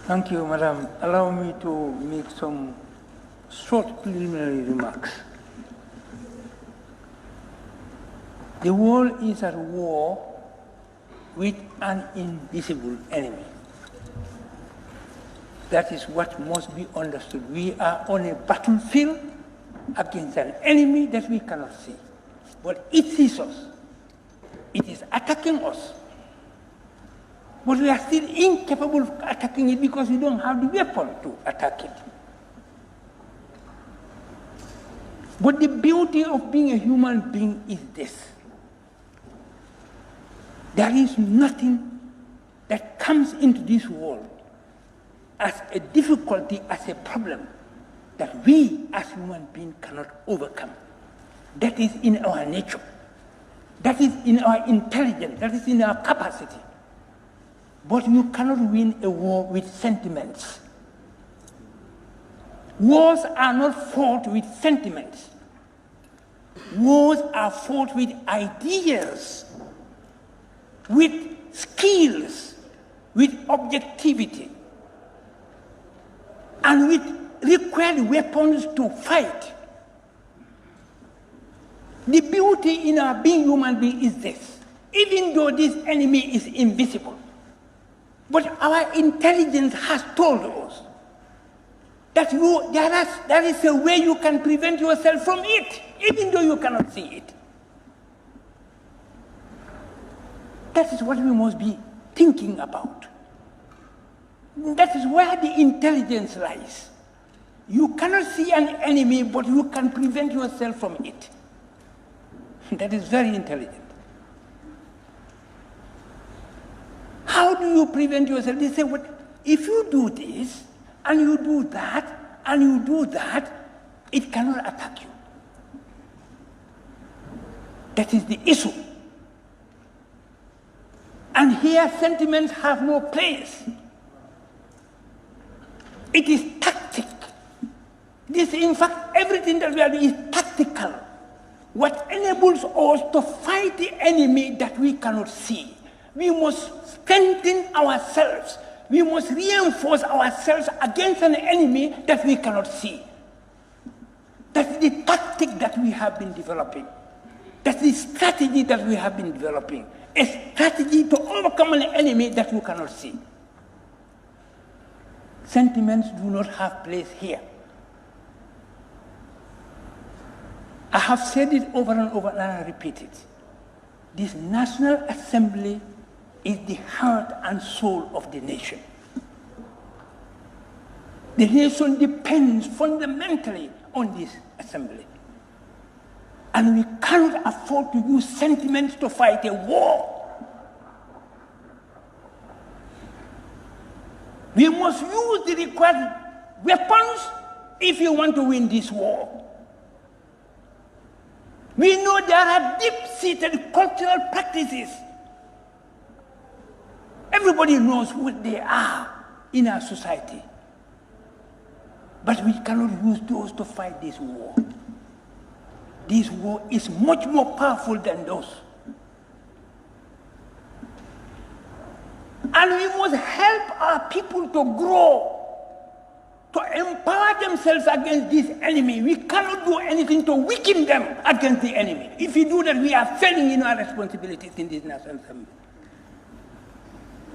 Thank you, Madam. Allow me to make some short preliminary remarks. The world is at war with an invisible enemy. That is what must be understood. We are on a battlefield against an enemy that we cannot see. But it sees us. It is attacking us. But we are still incapable of attacking it because we don't have the weapon to attack it. But the beauty of being a human being is this. There is nothing that comes into this world as a difficulty, as a problem, that we as human beings cannot overcome. That is in our nature. That is in our intelligence. That is in our capacity. But you cannot win a war with sentiments. Wars are not fought with sentiments. Wars are fought with ideas, with skills, with objectivity, and with required weapons to fight. The beauty in our being human being is this. Even though this enemy is invisible, but our intelligence has told us that there is a way you can prevent yourself from it, even though you cannot see it. That is what we must be thinking about. That is where the intelligence lies. You cannot see an enemy, but you can prevent yourself from it. That is very intelligent. How do you prevent yourself? They say, well, if you do this, and you do that, and you do that, it cannot attack you. That is the issue. And here sentiments have no place. It is tactic. This, in fact, everything that we are doing is tactical. What enables us to fight the enemy that we cannot see. We must strengthen ourselves. We must reinforce ourselves against an enemy that we cannot see. That's the tactic that we have been developing. That's the strategy that we have been developing. A strategy to overcome an enemy that you cannot see. Sentiments do not have place here. I have said it over and over and I repeat it. This National Assembly is the heart and soul of the nation. The nation depends fundamentally on this assembly. And we cannot afford to use sentiments to fight a war. We must use the required weapons if you want to win this war. We know there are deep-seated cultural practices. Everybody knows what they are in our society. But we cannot use those to fight this war. This war is much more powerful than those. And we must help our people to grow, to empower themselves against this enemy. We cannot do anything to weaken them against the enemy. If we do that, we are failing in our responsibilities in this National Assembly.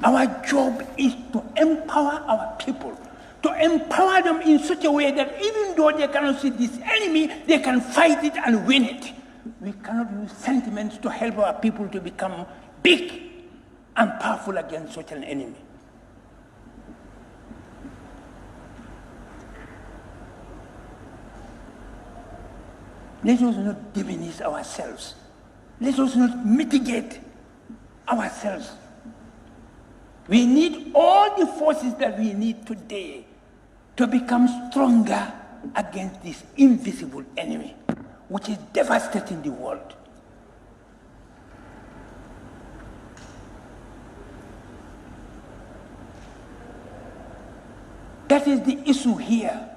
Our job is to empower our people, to empower them in such a way that even though they cannot see this enemy, they can fight it and win it. We cannot use sentiments to help our people to become big and powerful against such an enemy. Let us not diminish ourselves. Let us not mitigate ourselves. We need all the forces that we need today to become stronger against this invisible enemy, which is devastating the world. That is the issue here.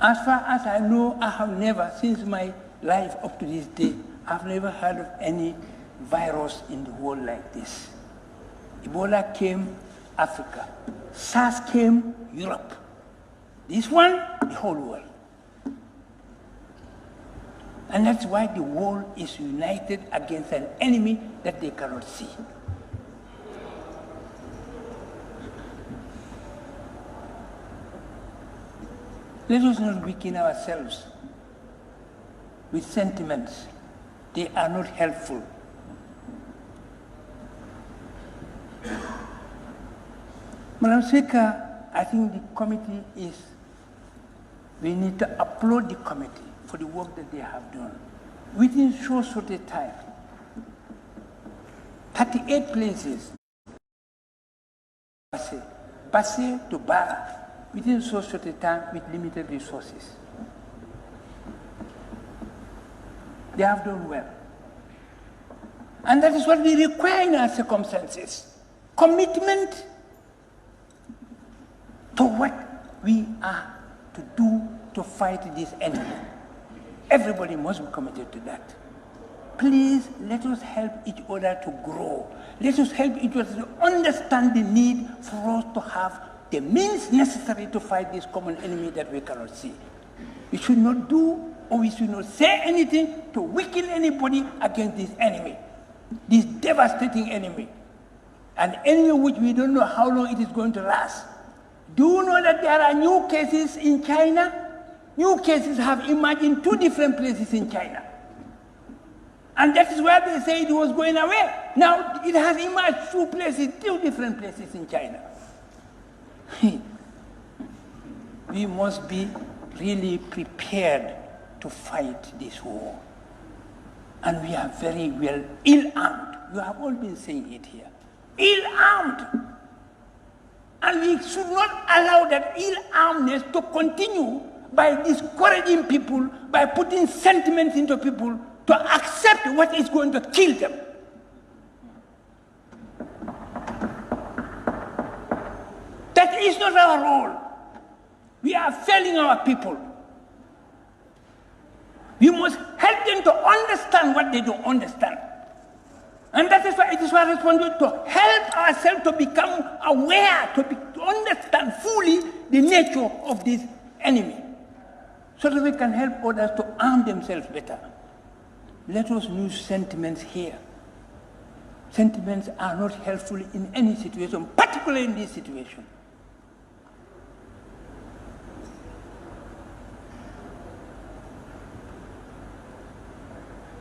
As far as I know, I have never, since my life up to this day, I've never heard of any virus in the world like this. Ebola came Africa. SARS came Europe. This one, the whole world. And that's why the world is united against an enemy that they cannot see. Let us not weaken ourselves with sentiments. They are not helpful. Madam Speaker, I think the committee we need to applaud the committee for the work that they have done. Within so short a time, 38 places, Basse to Bara, within so short a time with limited resources. They have done well. And that is what we require in our circumstances. Commitment to what we are to do to fight this enemy. Everybody must be committed to that. Please, let us help each other to grow. Let us help each other to understand the need for us to have the means necessary to fight this common enemy that we cannot see. We should not do or we should not say anything to weaken anybody against this enemy, this devastating enemy, an enemy which we don't know how long it is going to last. Do you know that there are new cases in China? New cases have emerged in 2 different places in China. And that is where they say it was going away. Now it has emerged 2 different places in China. We must be really prepared to fight this war. And we are very well ill-armed. You have all been saying it here. Ill-armed. And we should not allow that ill-armedness to continue by discouraging people, by putting sentiments into people to accept what is going to kill them. That is not our role. We are failing our people. We must help them to understand what they don't understand. And that is why it is our responsibility to help ourselves to become aware, to understand fully the nature of this enemy, so that we can help others to arm themselves better. Let us use sentiments here. Sentiments are not helpful in any situation, particularly in this situation.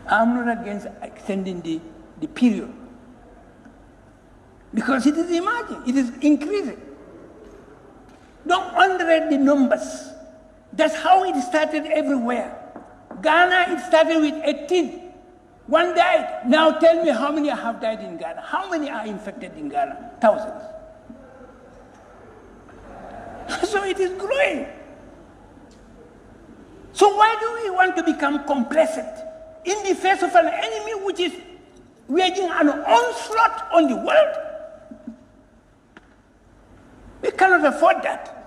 I'm not against extending the period, because it is emerging, it is increasing. Don't underrate the numbers. That's how it started everywhere. Ghana, it started with 18. One died. Now tell me how many have died in Ghana. How many are infected in Ghana? Thousands. So it is growing. So why do we want to become complacent in the face of an enemy which is waging an onslaught on the world? We cannot afford that.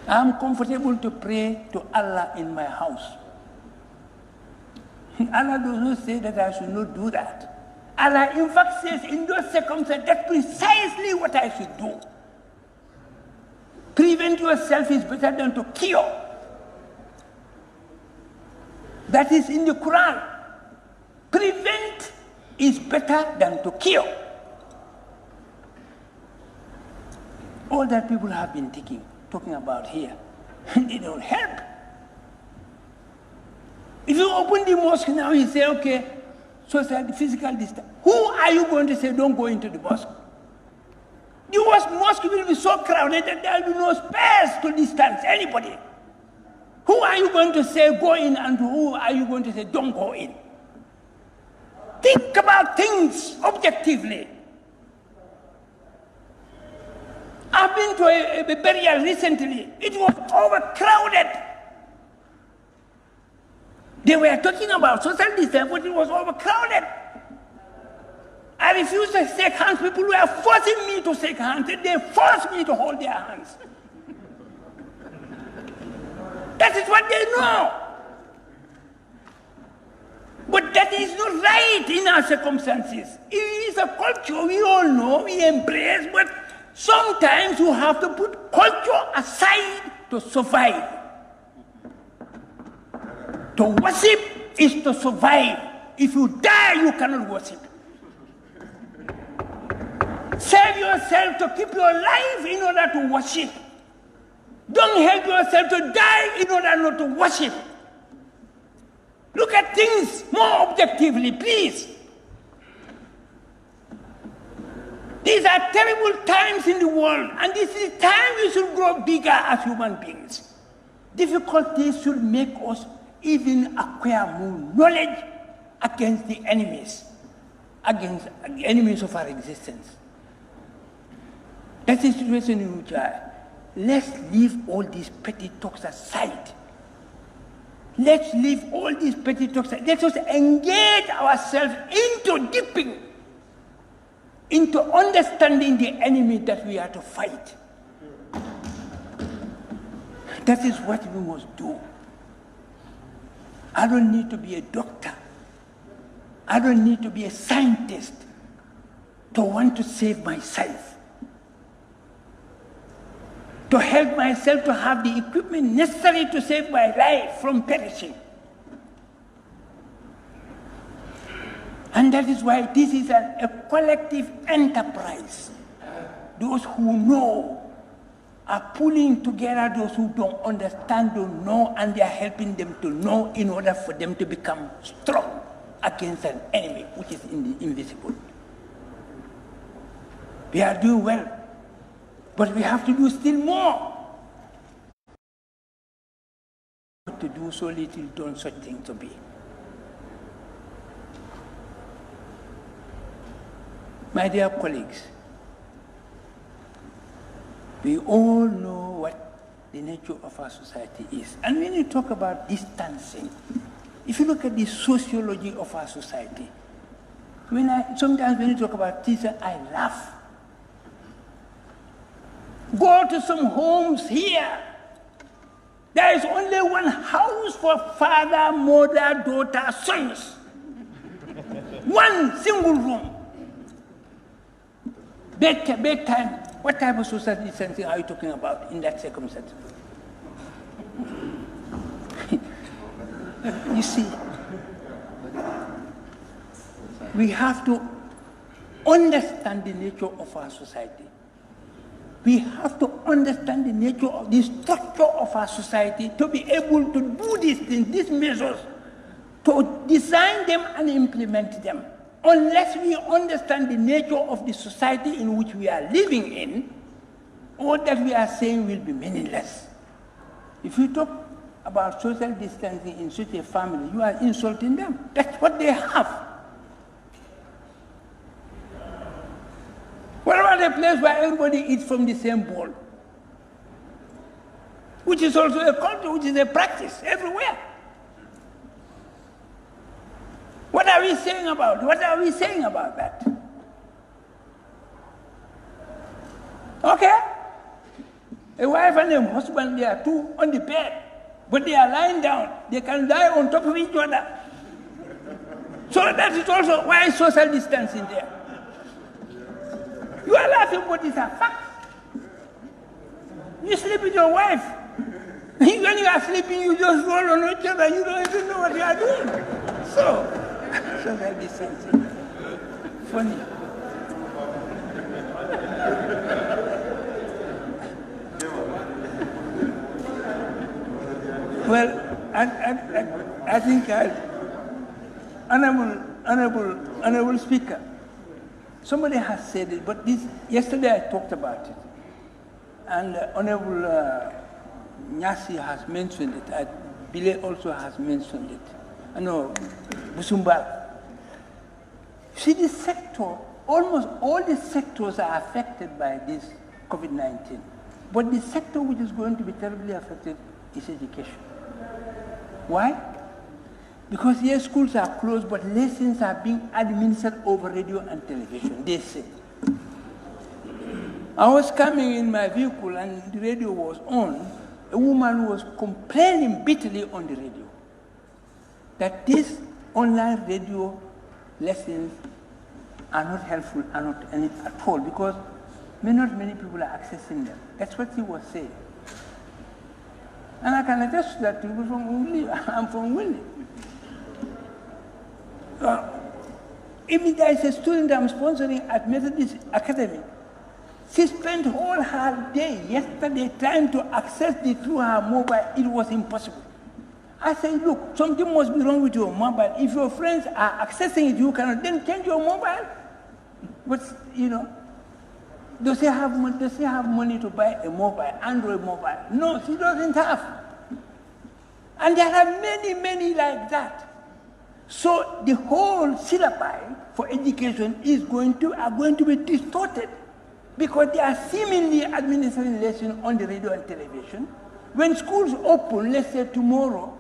I'm comfortable to pray to Allah in my house. Allah does not say that I should not do that. Allah in fact says in those circumstances that's precisely what I should do. Prevent yourself is better than to cure. That is in the Quran. Prevent is better than to cure. All that people have been talking about here, they don't help. If you open the mosque now, you say, okay, social, physical distance. Who are you going to say don't go into the mosque? The mosque will be so crowded that there will be no space to distance anybody. Who are you going to say go in and who are you going to say don't go in? Think about things objectively. I've been to a burial recently. It was overcrowded. They were talking about social distance, but it was overcrowded. I refused to shake hands. People were forcing me to shake hands. They forced me to hold their hands. That is what they know. But right in our circumstances. It is a culture we all know, we embrace, but sometimes you have to put culture aside to survive. To worship is to survive. If you die, you cannot worship. Save yourself to keep your life in order to worship. Don't help yourself to die in order not to worship. Look at things more objectively, please. These are terrible times in the world, and this is the time we should grow bigger as human beings. Difficulties should make us even acquire more knowledge against the enemies of our existence. That's the situation in which we are. Let's leave all these petty talks aside. Let's leave all these petty talks aside. Let us engage ourselves into dipping, into understanding the enemy that we are to fight. That is what we must do. I don't need to be a doctor. I don't need to be a scientist to want to save myself, to help myself to have the equipment necessary to save my life from perishing. And that is why this is a collective enterprise. Those who know are pulling together those who don't understand, don't know, and they are helping them to know in order for them to become strong against an enemy which is invisible. We are doing well, but we have to do still more. To do so little, don't such thing to be. My dear colleagues, we all know what the nature of our society is. And when you talk about distancing, if you look at the sociology of our society, sometimes when you talk about teachers, I laugh. Go to some homes here. There is only one house for father, mother, daughter, sons. One single room. Bedtime. What type of social distancing are you talking about in that circumstance? You see, we have to understand the nature of our society. We have to understand the nature of the structure of our society to be able to do these things, these measures, to design them and implement them. Unless we understand the nature of the society in which we are living in, all that we are saying will be meaningless. If you talk about social distancing in such a family, you are insulting them. That's what they have. What about a place where everybody eats from the same bowl? Which is also a culture, which is a practice everywhere. What are we saying about? What are we saying about that? Okay? A wife and a husband, they are two on the bed, but they are lying down. They can lie on top of each other. So that is also why social distancing there. You are laughing, but it's a fact. You sleep with your wife. When you are sleeping, you just roll on each other. You don't even know what you are doing. So, social distancing. Funny. Well, I think Honorable Speaker, somebody has said it, but yesterday I talked about it. And Honorable Nyasi has mentioned it. Bile also has mentioned it. I know, Busumba. See, this sector, almost all the sectors are affected by this COVID-19. But the sector which is going to be terribly affected is education. Why? Because here schools are closed, but lessons are being administered over radio and television, they say. I was coming in my vehicle and the radio was on. A woman was complaining bitterly on the radio that this online radio lessons are not helpful, are not any at all, because not many people are accessing them. That's what he was saying. And I can attest to that people from Wunli. I'm from Wunli. If there is a student I'm sponsoring at Methodist Academy, she spent all her day yesterday trying to access it through her mobile. It was impossible. I said, look, something must be wrong with your mobile. If your friends are accessing it, you cannot, then change your mobile. But, you know, does she have money to buy a mobile, Android mobile? No, she doesn't have. And there are many, many like that. So the whole syllabi for education are going to be distorted, because they are seemingly administering lessons on the radio and television. When schools open, let's say tomorrow,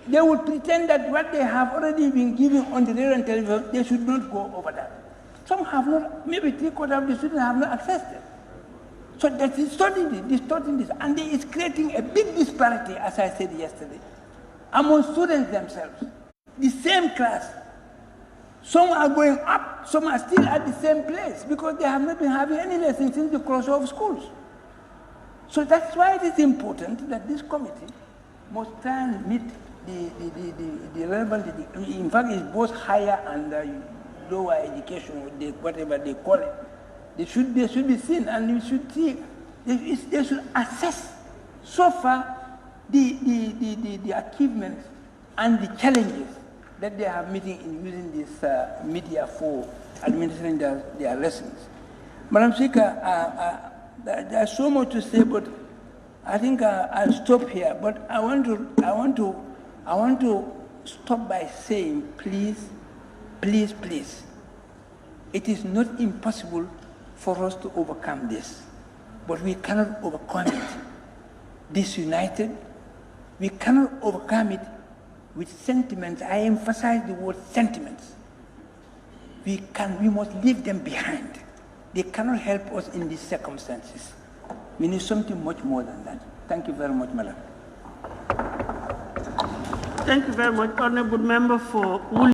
they will pretend that what they have already been given on the radio and television, they should not go over that. Some have not, maybe 3/4 of the students have not accessed it. So that's distorting this, and it's creating a big disparity, as I said yesterday, among students themselves. The same class. Some are going up, some are still at the same place, because they have not been having any lessons since the closure of schools. So that's why it is important that this committee must try and meet the relevant, in fact, it's both higher and lower education, whatever they call it. They should be seen, and we should see, they should assess so far the achievements and the challenges that they are meeting in using this media for administering their lessons. Madam Speaker, there's so much to say, but I think I'll stop here. But I want to stop by saying, please, please, please, it is not impossible for us to overcome this, but we cannot overcome it disunited. We cannot overcome it with sentiments. I emphasize the word sentiments. We must leave them behind. They cannot help us in these circumstances. We need something much more than that. Thank you very much, Madam. Thank you very much, Honorable Member for